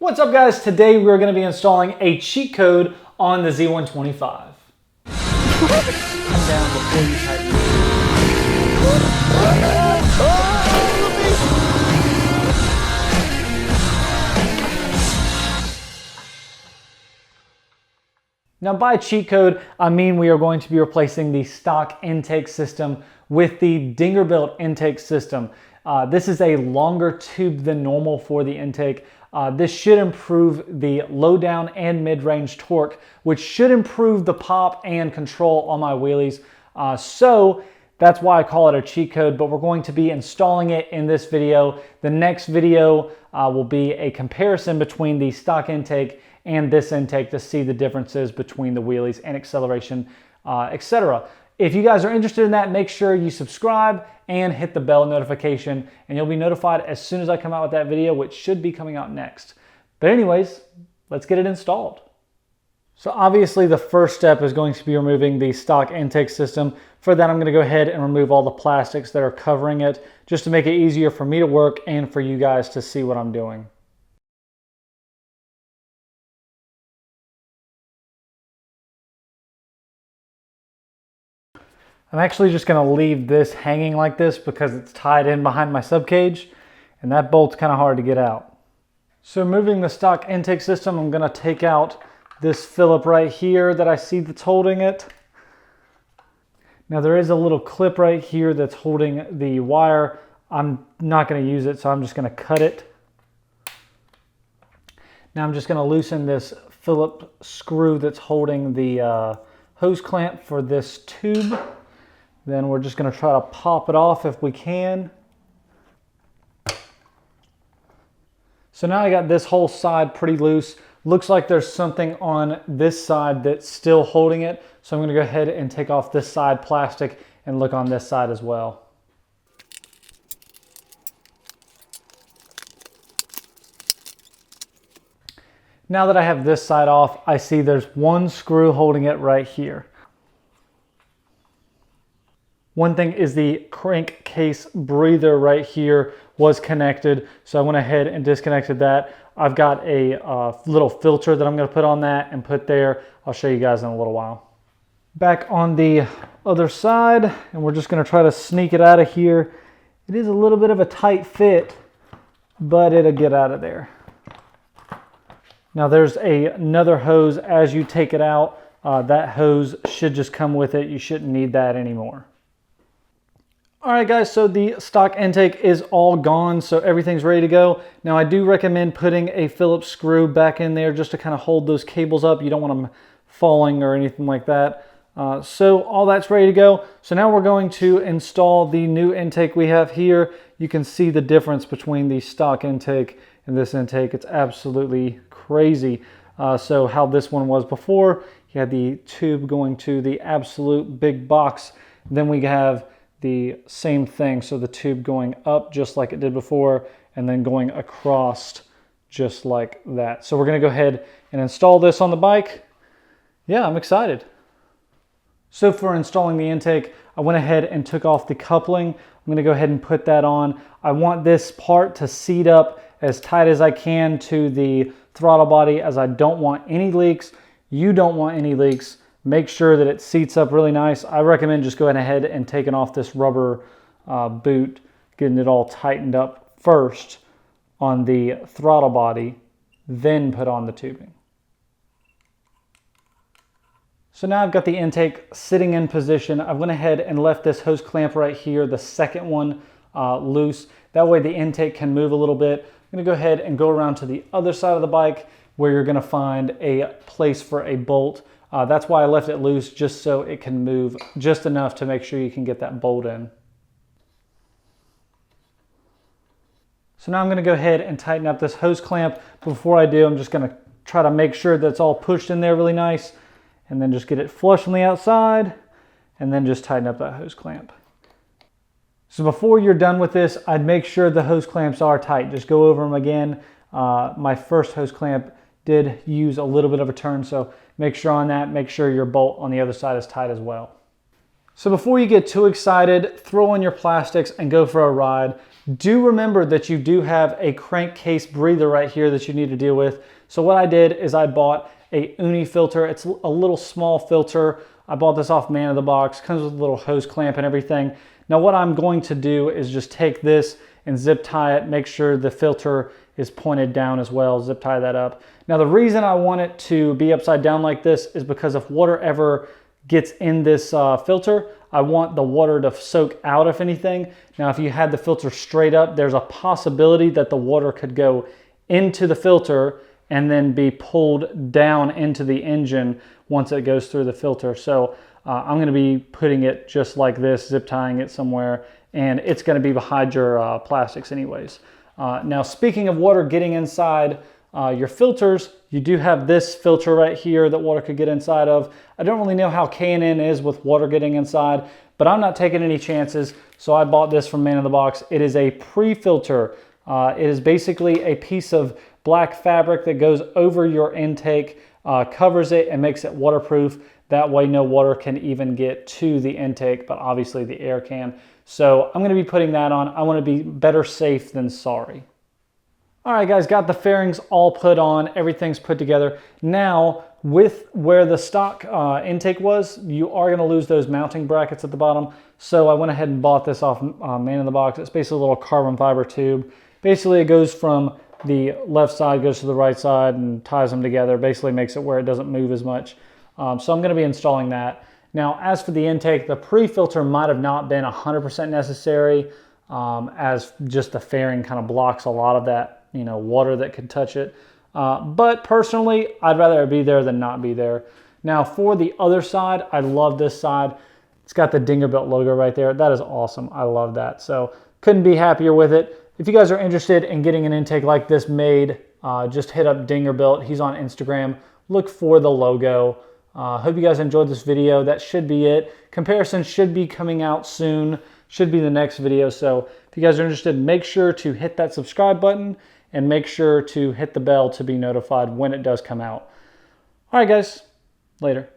What's up guys? Today we're going to be installing a cheat code on the Z125. Come down before you tighten. Now by cheat code, I mean we are going to be replacing the stock intake system with the Dingerbuilt intake system. This is a longer tube than normal for the intake. This should improve the low down and mid-range torque, which should improve the pop and control on my wheelies. So that's why I call it a cheat code, but we're going to be installing it in this video. The next video will be a comparison between the stock intake and this intake to see the differences between the wheelies and acceleration, etc. If you guys are interested in that, make sure you subscribe and hit the bell notification, and you'll be notified as soon as I come out with that video, which should be coming out next. But anyways, let's get it installed. So obviously the first step is going to be removing the stock intake system. For that, I'm going to go ahead and remove all the plastics that are covering it, just to make it easier for me to work and for you guys to see what I'm doing. I'm actually just going to leave this hanging like this because it's tied in behind my subcage, and that bolt's kind of hard to get out. So removing the stock intake system, I'm going to take out this Phillip right here that I see that's holding it. Now there is a little clip right here that's holding the wire. I'm not going to use it, so I'm just going to cut it. Now I'm just going to loosen this Phillip screw that's holding the hose clamp for this tube. Then we're just going to try to pop it off if we can. So now I got this whole side pretty loose. Looks like there's something on this side that's still holding it. So I'm going to go ahead and take off this side plastic and look on this side as well. Now that I have this side off, I see there's one screw holding it right here. One thing is the crankcase breather right here was connected, so I went ahead and disconnected that. I've got a little filter that I'm going to put on that and put there. I'll show you guys in a little while. Back on the other side, and we're just going to try to sneak it out of here. It is a little bit of a tight fit, but it'll get out of there. Now there's another hose as you take it out. That hose should just come with it. You shouldn't need that anymore. All right guys, so the stock intake is all gone, so everything's ready to go. Now I do recommend putting a Phillips screw back in there just to kind of hold those cables up. You don't want them falling or anything like that. So all that's ready to go. So now we're going to install the new intake we have here. You can see the difference between the stock intake and this intake. It's absolutely crazy. So how this one was before, you had the tube going to the absolute big box. Then we have the same thing, so the tube going up just like it did before and then going across just like that. So we're going to go ahead and install this on the bike. Yeah, I'm excited. So for installing the intake, I went ahead and took off the coupling. I'm going to go ahead and put that on. I want this part to seat up as tight as I can to the throttle body, as I don't want any leaks. You don't want any leaks. Make sure that it seats up really nice. I recommend just going ahead and taking off this rubber boot, getting it all tightened up first on the throttle body, then put on the tubing. So now I've got the intake sitting in position. I went ahead and left this hose clamp right here, the second one, loose. That way the intake can move a little bit. I'm going to go ahead and go around to the other side of the bike where you're going to find a place for a bolt. That's why I left it loose, just so it can move just enough to make sure you can get that bolt in. So now I'm going to go ahead and tighten up this hose clamp. Before I do, I'm just going to try to make sure that it's all pushed in there really nice, and then just get it flush on the outside, and then just tighten up that hose clamp. So before you're done with this, I'd make sure the hose clamps are tight. Just go over them again. My first hose clamp did use a little bit of a turn, so make sure on that. Make sure your bolt on the other side is tight as well. So before you get too excited, throw on your plastics and go for a ride. Do remember that you do have a crankcase breather right here that you need to deal with. So what I did is I bought a uni filter. It's a little small filter. I bought this off Man of the Box. Comes with a little hose clamp and everything. Now what I'm going to do is just take this and zip tie it, make sure the filter is pointed down as well, zip tie that up. Now the reason I want it to be upside down like this is because if water ever gets in this filter, I want the water to soak out if anything. Now if you had the filter straight up, there's a possibility that the water could go into the filter and then be pulled down into the engine once it goes through the filter. So I'm going to be putting it just like this, zip tying it somewhere, and it's going to be behind your plastics anyways. Now speaking of water getting inside your filters, you do have this filter right here that water could get inside of. I don't really know how K&N is with water getting inside, but I'm not taking any chances, so I bought this from Man of the Box. It is a pre-filter. It is basically a piece of black fabric that goes over your intake, covers it and makes it waterproof. That way no water can even get to the intake, but obviously the air can. So I'm going to be putting that on. I want to be better safe than sorry. All right, guys, got the fairings all put on. Everything's put together. Now, with where the stock intake was, you are going to lose those mounting brackets at the bottom. So I went ahead and bought this off Man in the Box. It's basically a little carbon fiber tube. Basically, it goes from the left side, goes to the right side, and ties them together. Basically makes it where it doesn't move as much. So I'm going to be installing that. Now, as for the intake, the pre-filter might have not been 100% necessary, as just the fairing kind of blocks a lot of that, water that could touch it. But personally, I'd rather it be there than not be there. Now, for the other side, I love this side. It's got the Dingerbilt logo right there. That is awesome. I love that. So couldn't be happier with it. If you guys are interested in getting an intake like this made, just hit up Dingerbilt. He's on Instagram. Look for the logo. Hope you guys enjoyed this video. That should be it. Comparison should be coming out soon. Should be the next video. So if you guys are interested, make sure to hit that subscribe button and make sure to hit the bell to be notified when it does come out. All right, guys. Later.